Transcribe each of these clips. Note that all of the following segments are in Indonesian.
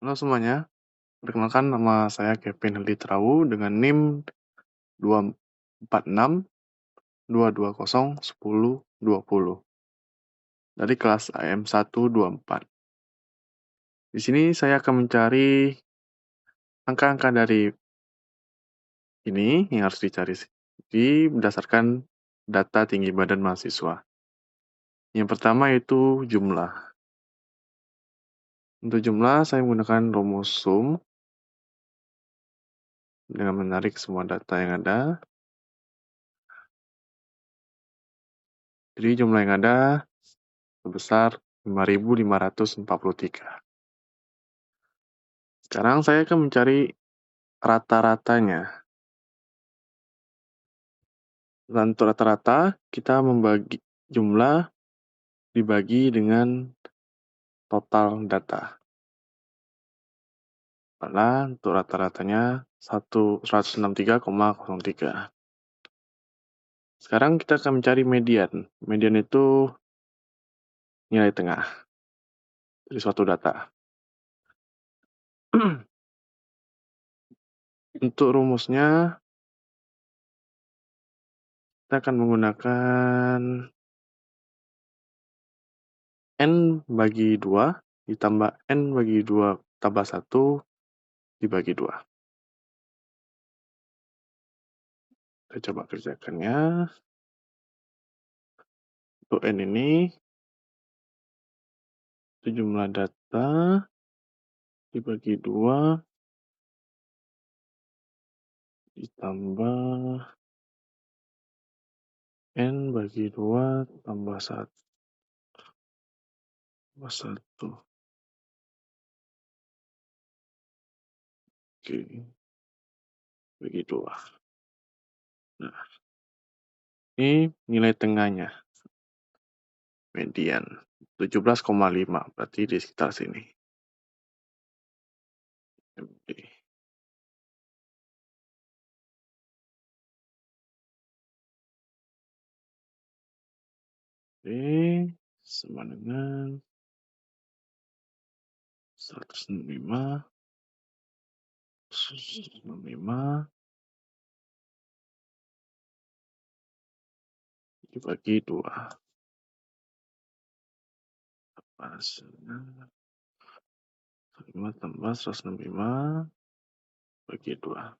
Halo semuanya, perkenalkan nama saya Kevin Heldi Trawu dengan NIM 246-220-10-20 dari kelas AM 124. Di sini saya akan mencari angka-angka dari ini yang harus dicari berdasarkan data tinggi badan mahasiswa. Yang pertama itu jumlah. Untuk jumlah saya menggunakan rumus sum dengan menarik semua data yang ada. Jadi jumlah yang ada sebesar 5.543. Sekarang saya akan mencari rata-ratanya. Dan untuk rata-rata, kita membagi jumlah dibagi dengan total data. Karena untuk rata-ratanya 163,03. Sekarang kita akan mencari median. Median itu nilai tengah dari suatu data. Untuk rumusnya, kita akan menggunakan N bagi 2 ditambah N bagi 2 tambah 1 dibagi 2. Kita coba kerjakannya. Untuk N ini, itu jumlah data dibagi 2 ditambah N bagi 2 tambah 1. Oke, bagi 2. Nah, ini nilai tengahnya, median, 17,5, berarti di sekitar sini. Oke. Oke, sama dengan 165 dibagi 2. Hasilnya 5 tambah 165 bagi 2.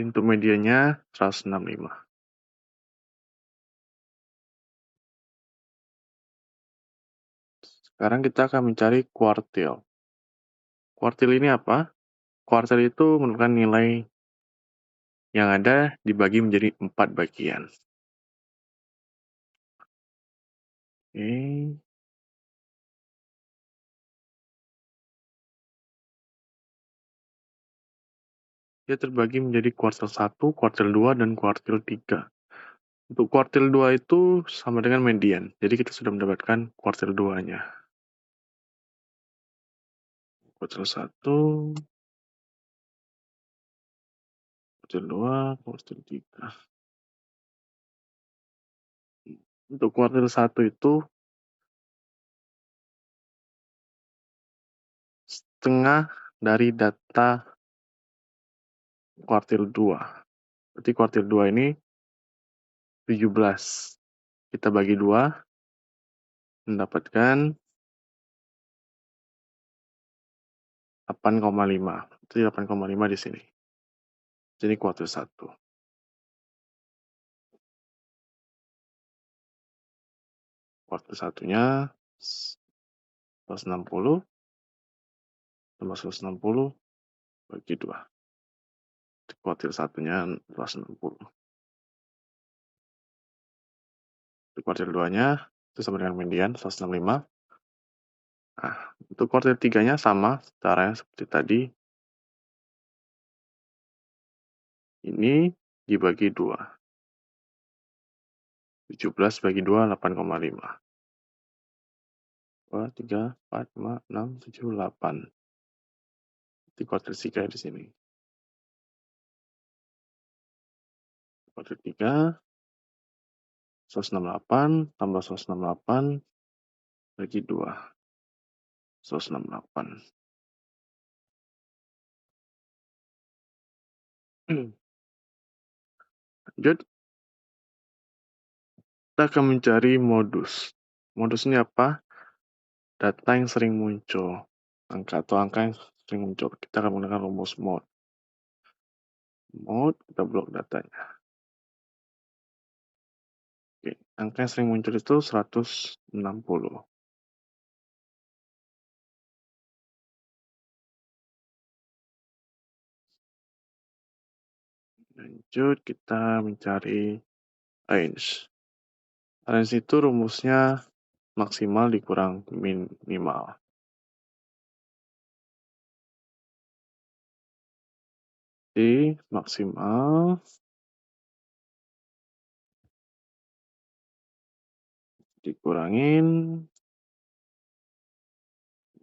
Untuk medianya 165. Sekarang kita akan mencari kuartil. Kuartil ini apa? Kuartil itu merupakan nilai yang ada dibagi menjadi 4 bagian. Oke. Dia terbagi menjadi kuartil 1, kuartil 2, dan kuartil 3. Untuk kuartil 2 itu sama dengan median. Jadi kita sudah mendapatkan kuartil 2-nya. Kuartil 1, kuartil 2, kuartil 3. Untuk kuartil 1 itu setengah dari data kuartil 2. Berarti kuartil 2 ini 17. Kita bagi 2, mendapatkan 8,5. Jadi 8,5 di sini. Jadi kuartil 1. Kuartil 1-nya 160 tambah 160 bagi 2. Kuartil 1-nya 160. Kuartil 2-nya itu sama dengan median 165. Nah, untuk kuartil 3-nya sama caranya seperti tadi. Ini dibagi 2. 17 bagi 2, 8,5. 2, 3, 4, 5, 6, 7, 8. Di kuartil 3 di sini. Kuartil 3, 168 tambah 168 bagi 2. 168. Lanjut, kita akan mencari modus. Modus ini apa? Data yang sering muncul. Angka yang sering muncul. Kita akan menggunakan rumus mode. Mode, kita blok datanya. Oke, angka yang sering muncul itu 160. Lanjut, kita mencari range. Range itu rumusnya maksimal dikurang minimal. Jadi, maksimal dikurangin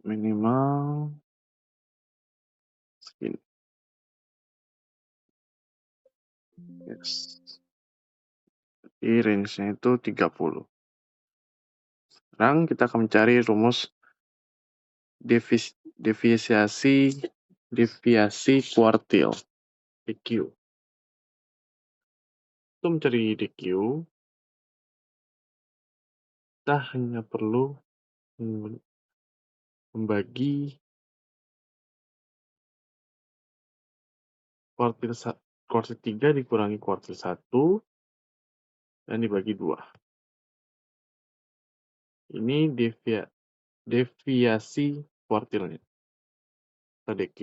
minimal segini. Yes. Jadi range-nya itu 30. Sekarang kita akan mencari rumus deviasi kuartil DQ. Untuk mencari DQ, kita hanya perlu membagi kuartil 3 dikurangi kuartil 1 dan dibagi 2. Ini deviasi kuartilnya, atau DQ.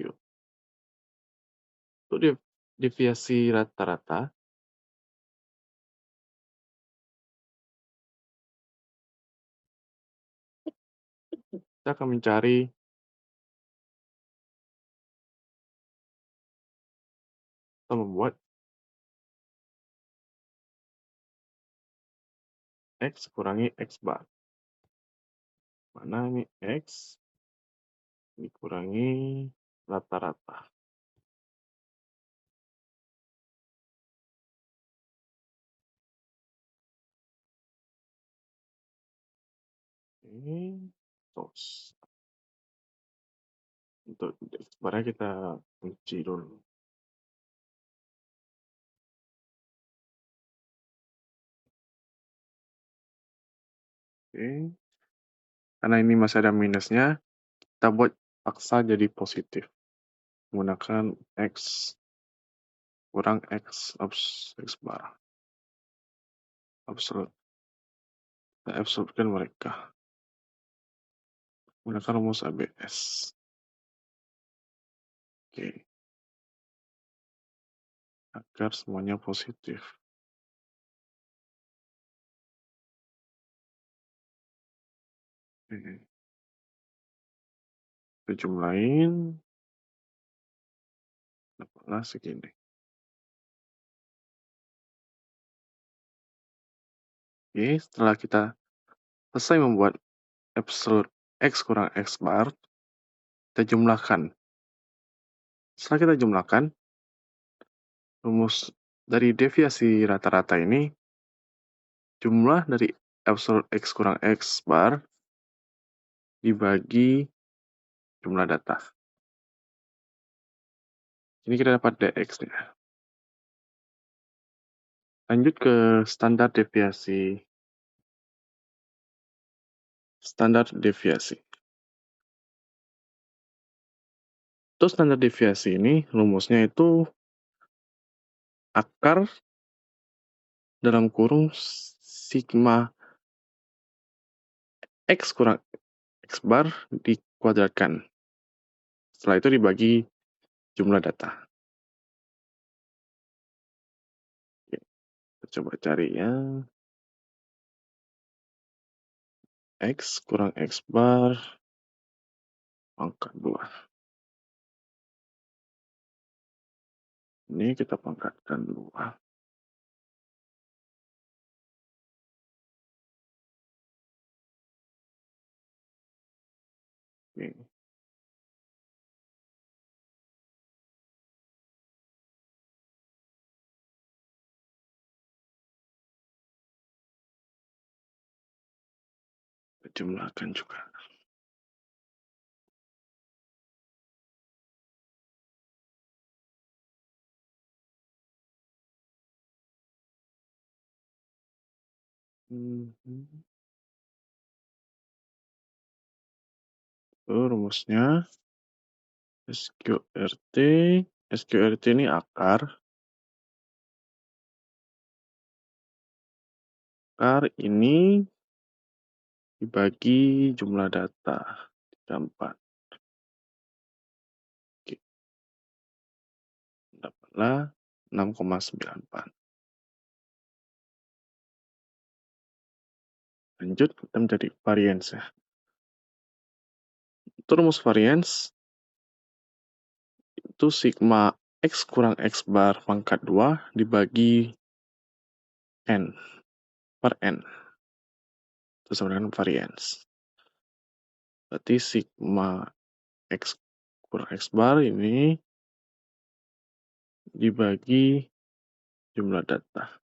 Untuk deviasi rata-rata, kita akan mencari atau membuat X kurangi X bar. Mana ini X dikurangi rata-rata. Ini terus. Untuk X barnya kita kunci dulu. Oke. Karena ini masih ada minusnya, kita buat paksa jadi positif. Menggunakan X kurang X bar. Absolute. Kita absolutkan mereka. Menggunakan rumus ABS. Oke. Agar semuanya positif. Oke. Kita jumlahin. Dapatlah segini. Oke, setelah kita selesai membuat absolute X kurang X bar, kita jumlahkan. Setelah kita jumlahkan, rumus dari deviasi rata-rata ini, jumlah dari absolute X kurang X bar dibagi jumlah data. Ini kita dapat dx-nya. Lanjut ke standar deviasi. Standar deviasi. Untuk standar deviasi ini, rumusnya itu akar dalam kurung sigma X kurang X bar dikuadratkan. Setelah itu dibagi jumlah data. Oke, kita coba cari ya. X kurang X bar pangkat 2. Ini kita pangkatkan 2. Oke. Kita jumlahkan juga. Mhm. Rumusnya SQRT. SQRT ini akar. Akar ini dibagi jumlah data. 34. Oke, dapatlah 6,94. Lanjut, kita mencari variance ya. Untuk rumus variance, itu sigma X kurang X bar pangkat 2 dibagi N per N. Itu sama dengan variance. Berarti sigma X kurang X bar ini dibagi jumlah data.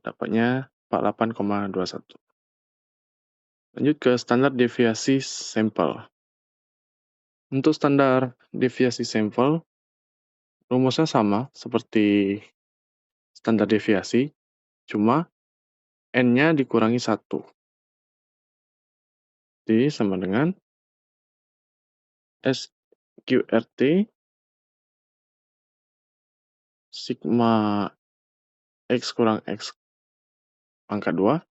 Dapatnya 48,21. Lanjut ke standar deviasi sampel. Untuk standar deviasi sampel, rumusnya sama seperti standar deviasi, cuma N-nya dikurangi 1. Jadi sama dengan SQRT sigma X kurang X pangkat 2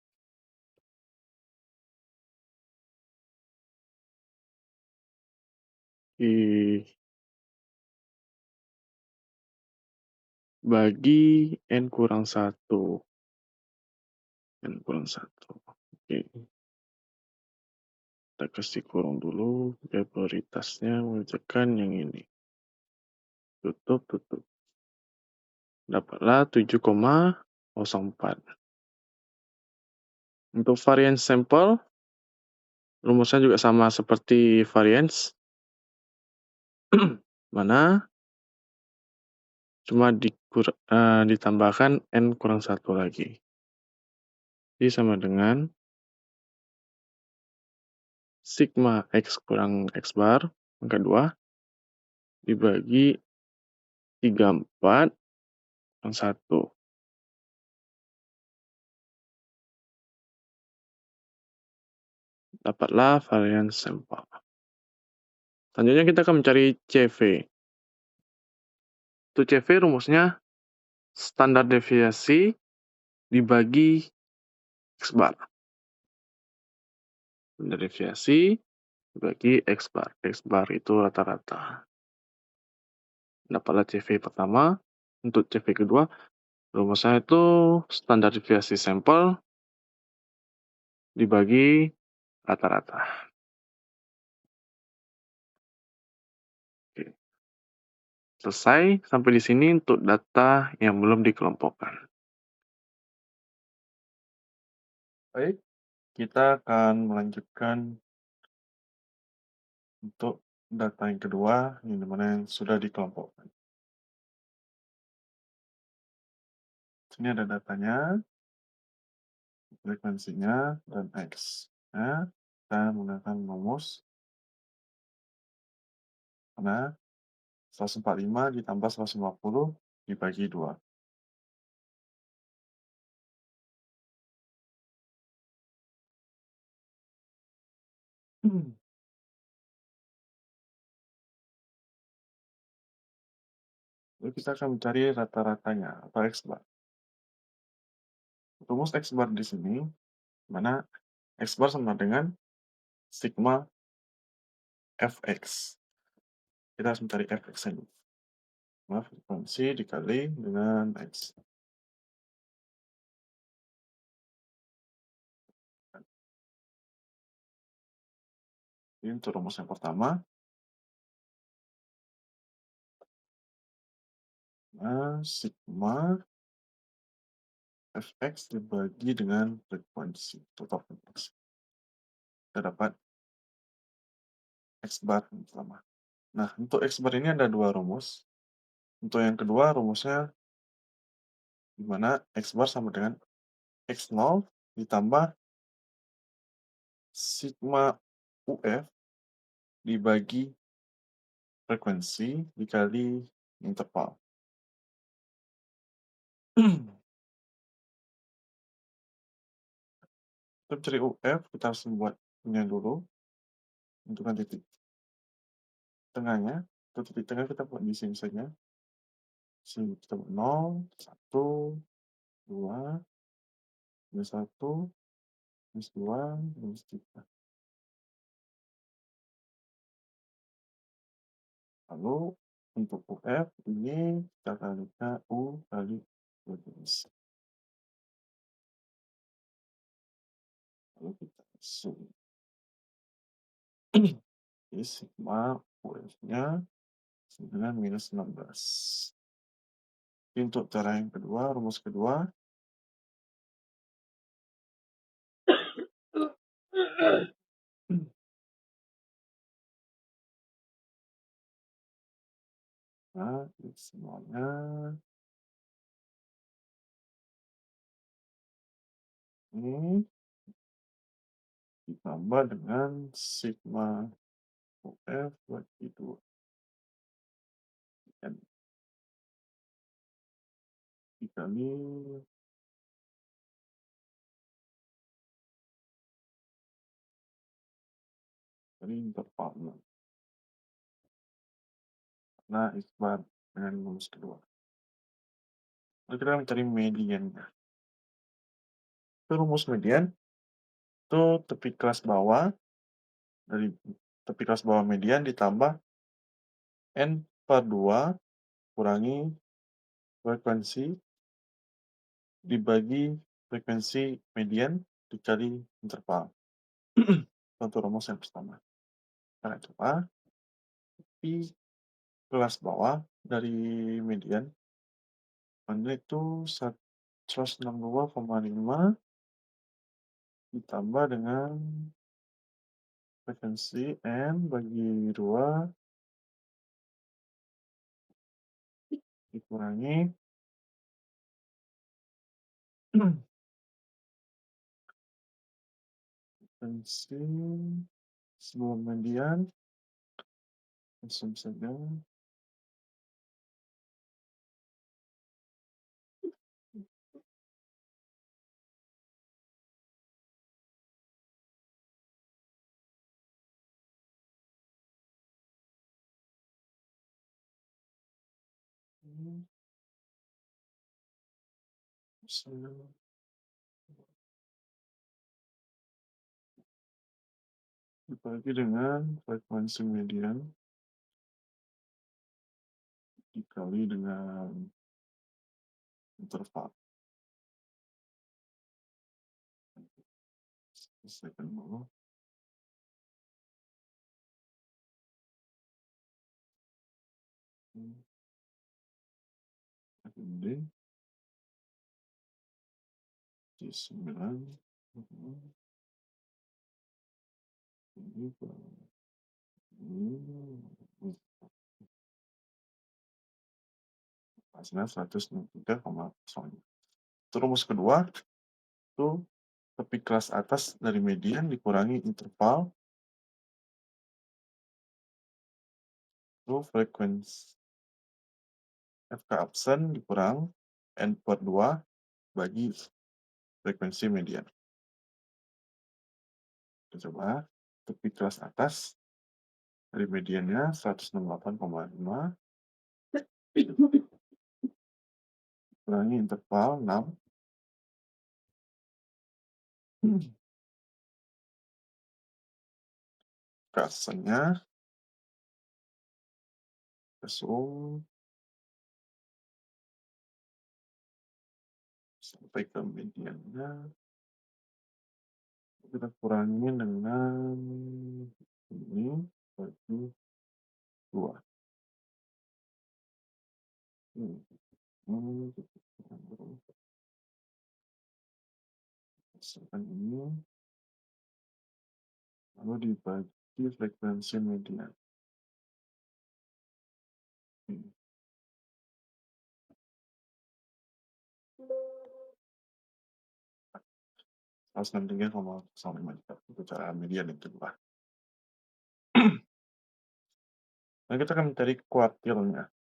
dibagi N kurang 1. N kurang 1. Oke. Kita kasih kurung dulu, biar prioritasnya mengerjakan yang ini. Tutup. Dapatlah 7,04. Untuk variance sampel, rumusnya juga sama seperti variance. Mana cuma ditambahkan N kurang 1 lagi. Jadi sama dengan sigma X kurang X bar pangkat 2 dibagi 34 kurang 1. Dapatlah variance sampel. Selanjutnya kita akan mencari CV. Untuk CV rumusnya standar deviasi dibagi X bar. Standar deviasi dibagi X bar. X bar itu rata-rata. Dapatlah CV pertama. Untuk CV kedua, rumusnya itu standar deviasi sampel dibagi rata-rata. Oke. Selesai sampai di sini untuk data yang belum dikelompokkan. Baik, kita akan melanjutkan untuk data yang kedua, yang dimana yang sudah dikelompokkan. Sini ada datanya, frekuensinya, dan X. Nah, kita menggunakan rumus karena 145 ditambah 150 dibagi 2. Lalu kita akan mencari rata-ratanya atau X bar. Rumus X bar di sini, mana X bar sama dengan sigma Fx. Kita harus mencari Fx ini. Frekuensi dikali dengan X. Ini untuk rumus yang pertama. Nah, sigma Fx dibagi dengan frekuensi, total frekuensi. Kita dapat X bar yang pertama. Nah, untuk X bar ini ada dua rumus. Untuk yang kedua, rumusnya di mana X bar sama dengan X0 ditambah sigma UF dibagi frekuensi dikali interval. Untuk cari UF kita harus membuat ini dulu, tentukan titik tengahnya, atau titik tengah kita buat di sini saja. Sini kita buat 0, 1, 2, minus 1, minus 2, minus 3. Lalu untuk UF ini kita kalikan U kali 12. Lalu kita isi. Jadi sigma UF-nya dengan minus 16. Untuk cara yang kedua, rumus kedua, nah, semuanya ini ditambah dengan sigma UF bagi 2. Dan dikali dari intervalnya. Nah, isbat dengan rumus kedua. Lalu kita mencari mediannya. Itu rumus median, itu tepi kelas bawah, dari tepi kelas bawah median ditambah N per 2 kurangi frekuensi dibagi frekuensi median dikali interval. Untuk rumus yang pertama. Kita coba, tepi kelas bawah dari median, itu 162,5 ditambah dengan frekuensi N bagi 2 dikurangi frekuensi sebelum median, langsung saja. Dibagi dengan frekuensi median dikali dengan interval. Selesaikan dulu. Ini di 9 ini hasilnya 163,0. Itu rumus kedua, itu tepi kelas atas dari median dikurangi interval, itu frekuensi FK absen dikurang N per 2 bagi frekuensi median. Kita coba, tepi kelas atas dari mediannya 168,5 kurangi interval 6. Kasanya langsung sampai ke mediannya kita kurangi dengan ini bagi 2. Misalkan ini lalu dibagi frekuensi median. Ini. 163,05 juta itu cara median yang kedua. Nah, kita akan mencari kuartilnya.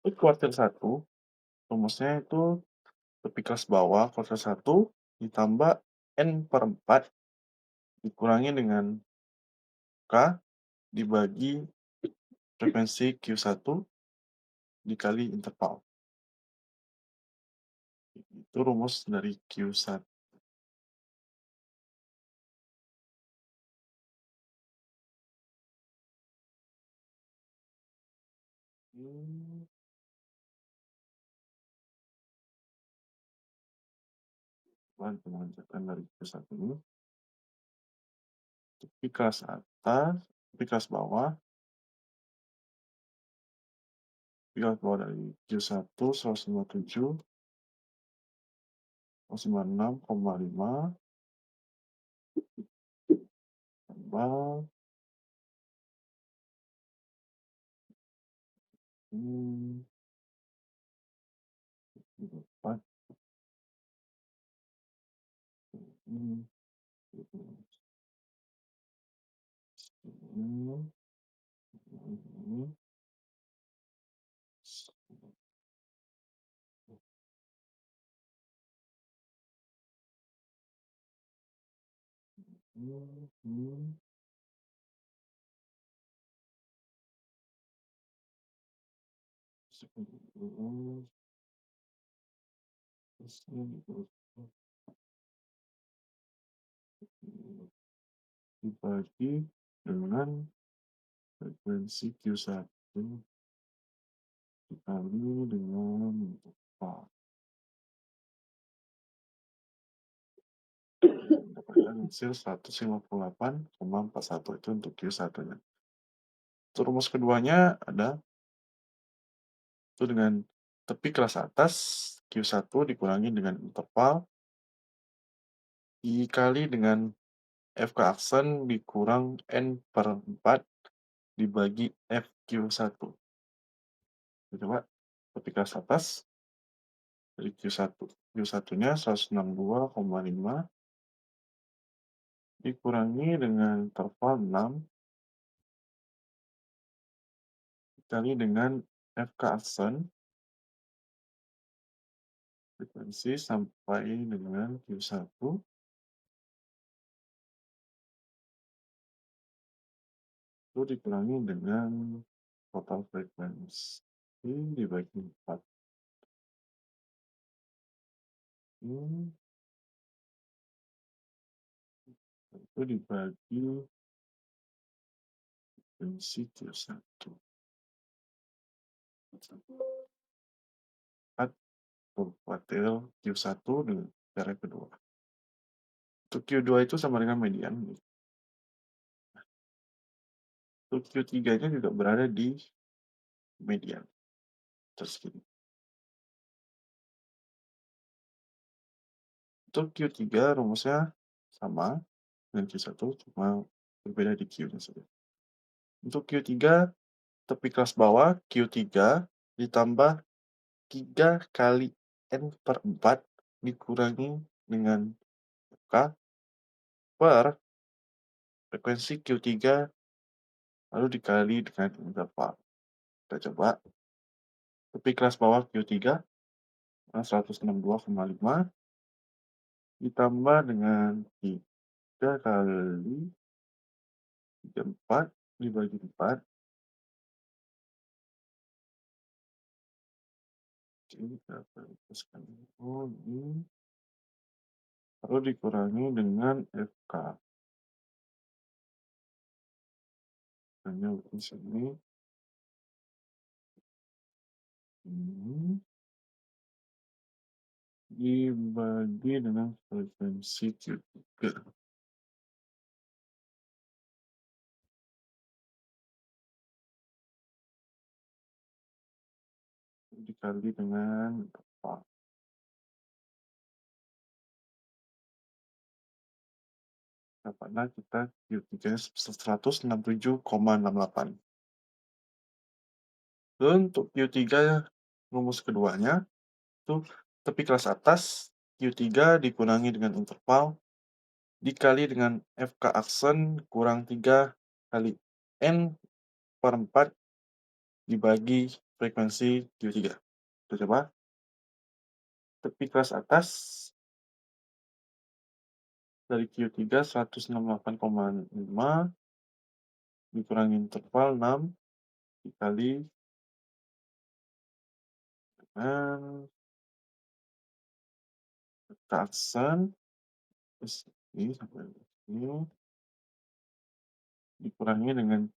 Untuk kuartil 1, rumusnya itu tepi kelas bawah kuartil 1 ditambah N/4 dikurangi dengan K dibagi frekuensi Q1 dikali interval. Itu rumus dari Q1. Mmm, Mengerjakan dari Q1 ini, tepi kelas atas, tepi kelas bawah, tepi kelas bawah dari Q1 157, 196,5 tambah, mmm, 4, mmm, mhm, mhm, mhm, mhm, dibagi dengan frekuensi Q1 dikali dengan apa, mendapatkan hasil 158,41 itu untuk Q1-nya. Untuk rumus keduanya ada, itu dengan tepi kelas atas Q1 dikurangi dengan interval dikali dengan FK aksen dikurang N/4 dibagi FQ1. Kita coba tepi kelas atas dari Q1. Q1-nya 162,5 dikurangi dengan interval 6 dikali dengan FK aksen frekuensi sampai dengan Q1 itu dikurangi dengan total frekuensi dibagi 4. Hmm, itu dibagi frekuensi Q1. 4 kuartil Q1 dengan cara kedua. Untuk Q2 itu sama dengan median. Untuk Q3-nya juga berada di median. Terus gini. Untuk Q3 rumusnya sama dengan Q1, cuma berbeda di Q-nya saja. Untuk Q3, tepi kelas bawah Q3 ditambah 3 kali N/4 dikurangi dengan K per frekuensi Q3 lalu dikali dengan interval. Kita coba tepi kelas bawah Q3 162,5 ditambah dengan 3 kali 4 dibagi 4 ini berapa? Oh, ini lalu dikurangi dengan FK. Hanya di sini ini dibagi dengan frekuensi Q3 dikali dengan apa? Dapatlah kita Q3-nya 167,68. Dan untuk Q3 rumus keduanya itu tepi kelas atas Q3 dikurangi dengan interval dikali dengan FK aksen kurang 3 kali N/4 dibagi frekuensi Q3. Kita coba tepi kelas atas dari Q3 168,5 dikurangi interval 6 dikali dengan aksen terus ini sampai ini dikurangi dengan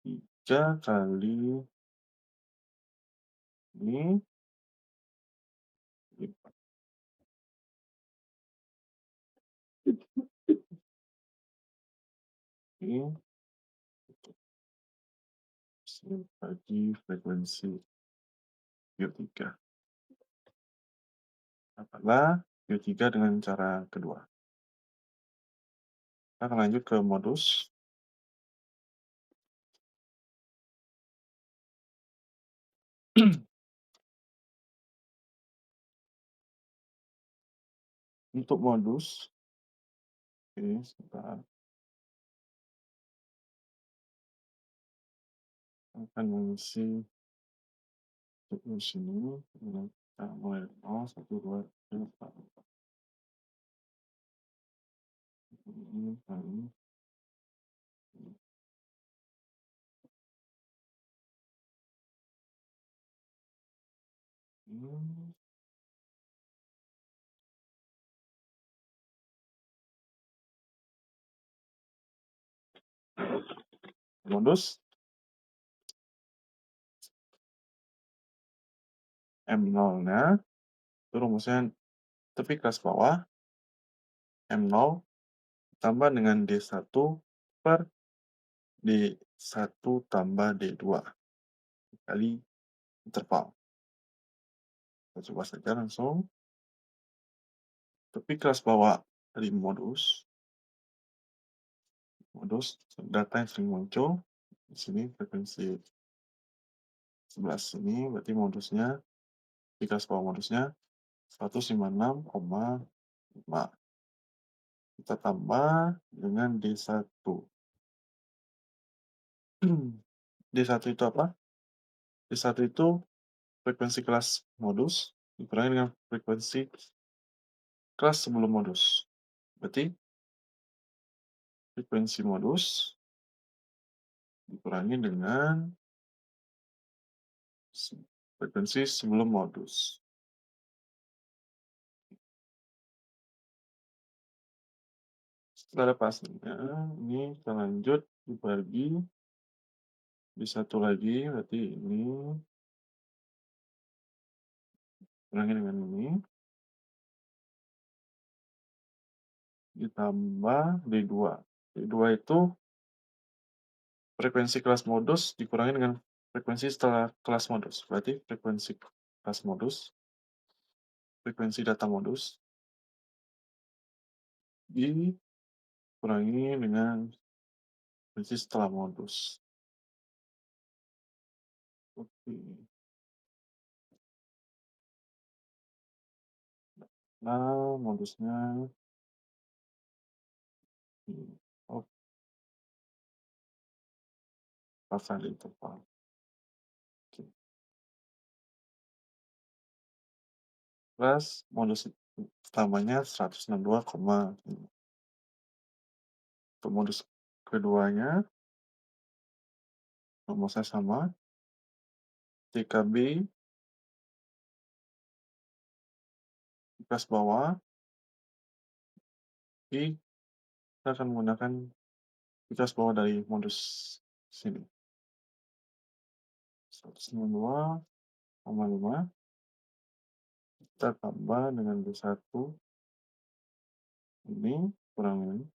3 kali ini lipat ini bagi frekuensi Q3. Dapatlah Q3 dengan cara kedua. Kita akan lanjut ke modus. Untuk modus, oke, sebentar, akan mengisi untuk sini, kemudian kita mulai 0, 1, 2, 3, 4, 5, ini, ini, ini. Modus M0-nya itu rumusnya tepi kelas bawah M0 tambah dengan D1 per D1 tambah D2 kali interval. Kita coba saja langsung. Tepi kelas bawah dari modus data yang sering muncul di sini frekuensi sebelah sini berarti modusnya di kelas bawah modusnya 156,5 kita tambah dengan D1. D1 itu apa? D1 itu frekuensi kelas modus dikurangi dengan frekuensi kelas sebelum modus. Berarti frekuensi modus dikurangi dengan frekuensi sebelum modus. Setelah ada pastinya, ini kita lanjut dibagi di satu lagi, berarti ini kurangi dengan ini ditambah D2. D2 itu frekuensi kelas modus dikurangi dengan frekuensi setelah kelas modus. Berarti frekuensi kelas modus, frekuensi data modus dikurangi dengan frekuensi setelah modus. Oke. Nah, modusnya oh, pasang di interval. Oke. Plus modus pertamanya 162,5. Untuk modus keduanya rumusnya sama, TKB di kelas bawah kita akan menggunakan di kelas bawah dari modus sini 162,5 kita tambah dengan D1 ini kurang ini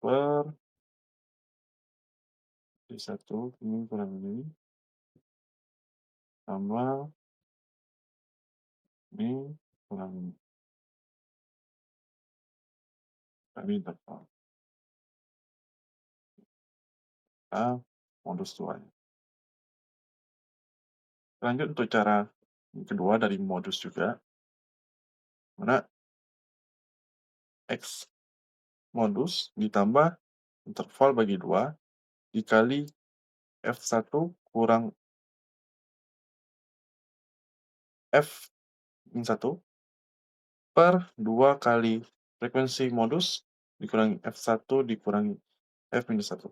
per D1 ini kurang ini tambah ini kurang ini kami interval. Nah, modus 2 nya. Lanjut untuk cara kedua dari modus juga, mana X modus ditambah interval bagi 2 dikali F1 kurang F min 1 per 2 kali frekuensi modus dikurangi F1 dikurangi F-1.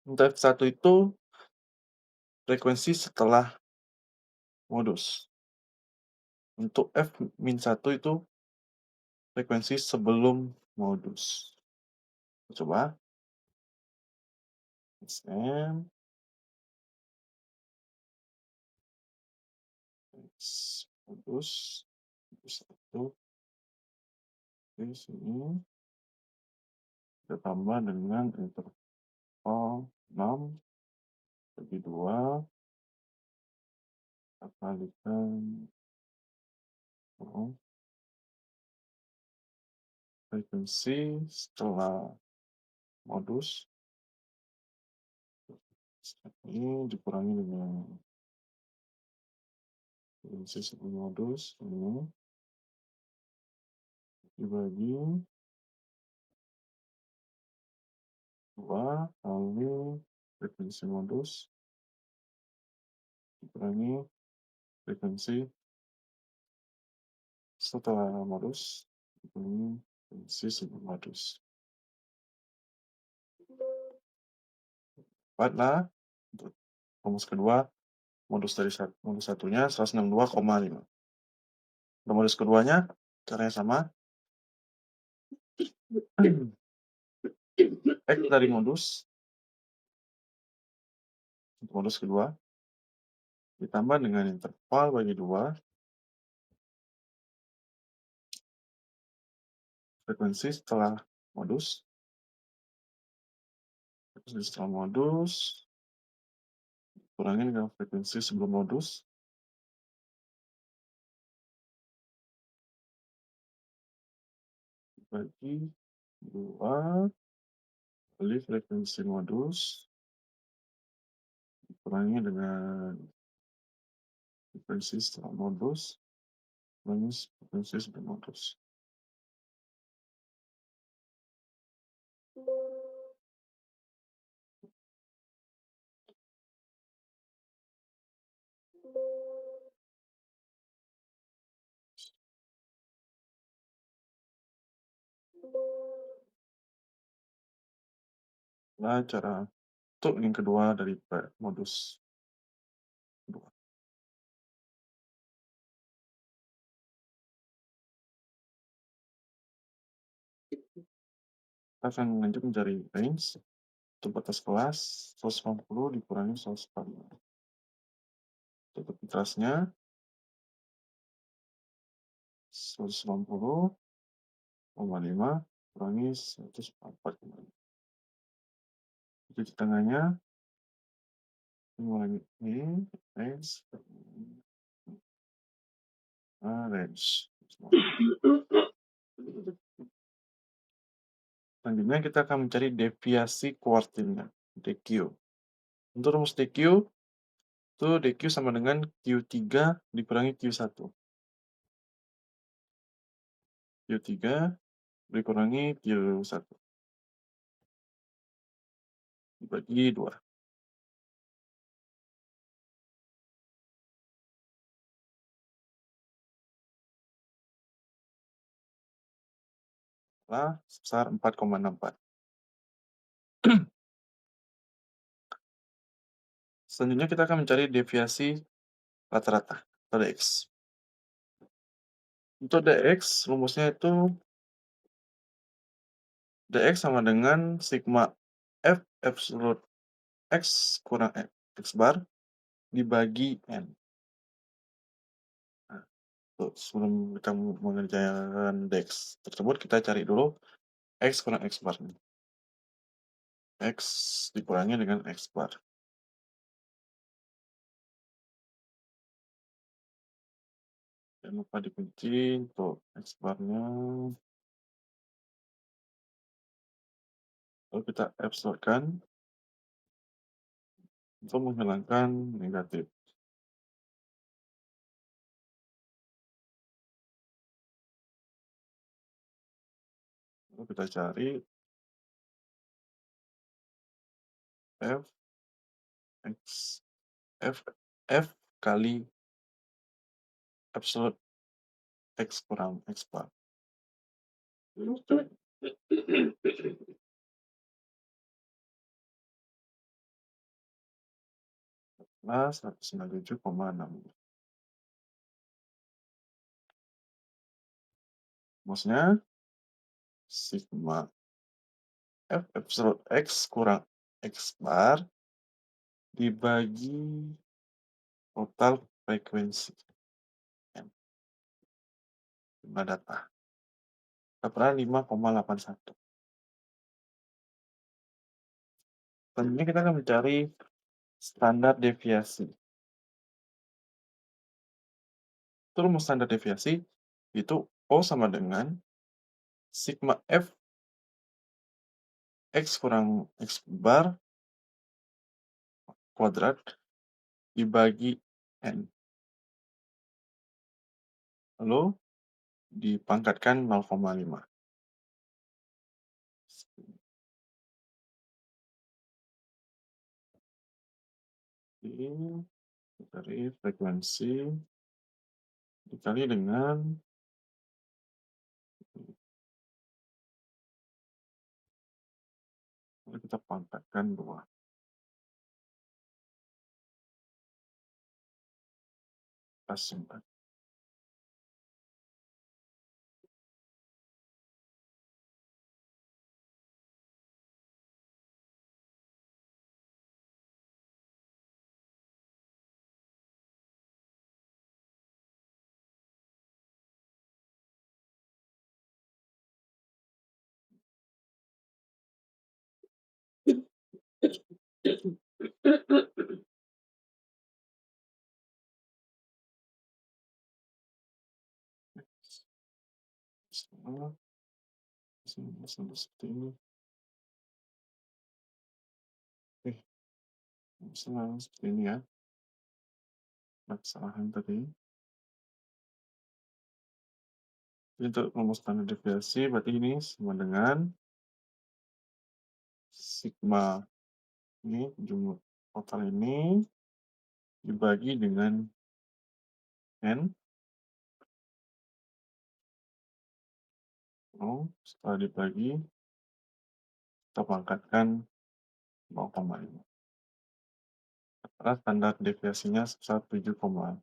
Untuk F1 itu frekuensi setelah modus. Untuk F-1 itu frekuensi sebelum modus. Coba SM, modus, modus 1, di sini kita tambah dengan interval 6 bagi 2, kita kalikan frekuensi setelah modus ini dikurangi dengan frekuensi sebelum modus ini dibagi 2 kali frekuensi modus dikurangi frekuensi setelah modus dikurangi frekuensi sebelum modus. Dapatlah untuk rumus kedua modus satunya 162,5. Untuk modus keduanya caranya sama. X dari modus untuk modus kedua ditambah dengan interval bagi 2 frekuensi setelah modus kurangi dengan frekuensi sebelum modus bagi 2 kali frekuensi modus dikurangi dengan frekuensi setelah modus minus frekuensi sebelum modus. Nah, cara untuk yang kedua dari modus kedua. Kita akan lanjut mencari range untuk batas kelas 180 dikurangi 145. Untuk kelasnya 190,5 kurangi 144,5. Titik tengahnya mengurangi ini range range. Selanjutnya kita akan mencari deviasi kuartilnya, DQ. Untuk rumus DQ itu DQ sama dengan Q3 dikurangi Q1. Q3 dikurangi Q1 dibagi 2. Sebesar 4,64. Selanjutnya kita akan mencari deviasi rata-rata atau DX. Untuk DX rumusnya itu DX sama dengan sigma F absolute X kurang X bar dibagi N. Nah, sebelum kita mengerjakan DX tersebut, kita cari dulu X kurang X bar. X dikurangi dengan X bar. Jangan lupa dikunci untuk X barnya. Lalu kita absolutkan untuk menghilangkan negatif. Lalu kita cari F X F F kali absolute X kurang X bar. Plus 197,6. Maksudnya sigma F epsilon X kurang X bar dibagi total frekuensi N, jumlah data. Dapatnya 5,81. Selanjutnya kita akan mencari standar deviasi. Itu rumus standar deviasi itu O sama dengan sigma F X kurang X bar kuadrat dibagi N. Lalu dipangkatkan 0,5. Ini dari frekuensi dikali dengan lalu kita pangkatkan 2. Kita simpan. Seperti ini. Seperti ini ya. Kesalahan tadi. Untuk rumus standar deviasi berarti ini sama dengan sigma ini jumlah total ini dibagi dengan N. Setelah dibagi kita pangkatkan 0,5. Karena standar deviasinya sebesar 7,16.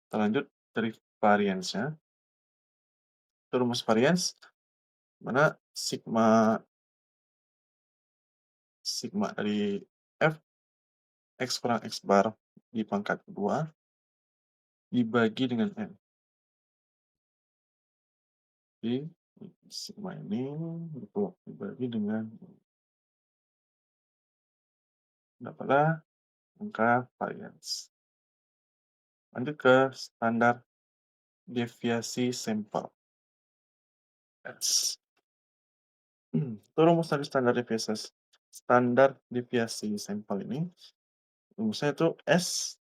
Kita lanjut dari variance-nya. Itu rumus variance mana sigma dari F X kurang X bar dipangkat 2 dibagi dengan N. Jadi sigma ini dibagi dengan dapatlah angka variance. Lanjut ke standar deviasi sampel. S. Itu rumus dari standar deviasi sampel ini rumusnya itu S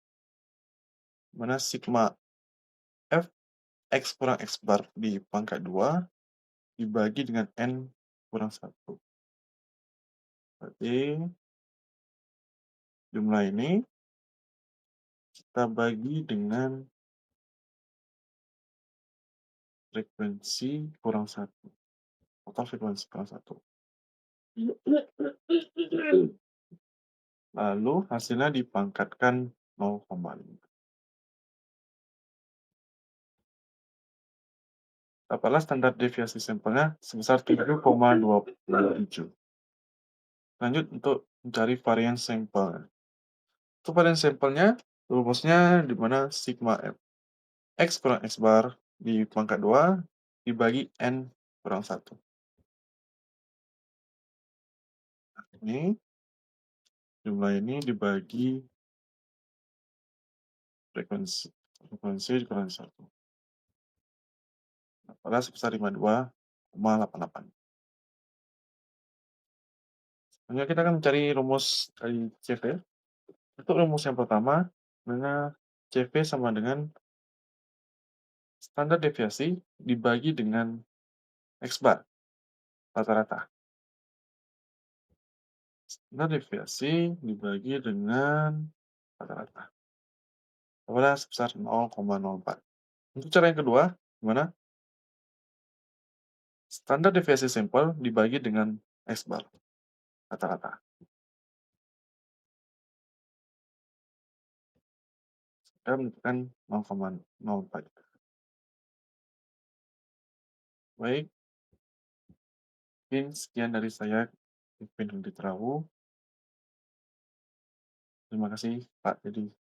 mana sigma F X kurang X bar dipangkat 2 dibagi dengan N kurang 1. Berarti jumlah ini kita bagi dengan frekuensi kurang 1. Total frekuensi kurang 1. Lalu hasilnya dipangkatkan 0,5. Dapatlah standar deviasi sampelnya sebesar 7,27. Lanjut untuk mencari varian sampel. Untuk varian sampelnya, rumusnya di mana sigma F X kurang X bar dipangkat 2 dibagi N kurang 1. Ini jumlah ini dibagi frekuensi dikurangi 1. Dapatlah sebesar 52,88. Selanjutnya kita akan mencari rumus dari CV. Untuk rumus yang pertama, mana CV sama dengan standar deviasi dibagi dengan X bar, rata-rata. Standar deviasi dibagi dengan rata-rata. Taruhlah sebesar 0,04. Untuk cara yang kedua, gimana? Standar deviasi sampel dibagi dengan X bar, rata-rata. Saya menentukan 0,04. Baik, mungkin sekian dari saya, Ipin Hendrik Rawu. Terima kasih, Pak Dedi.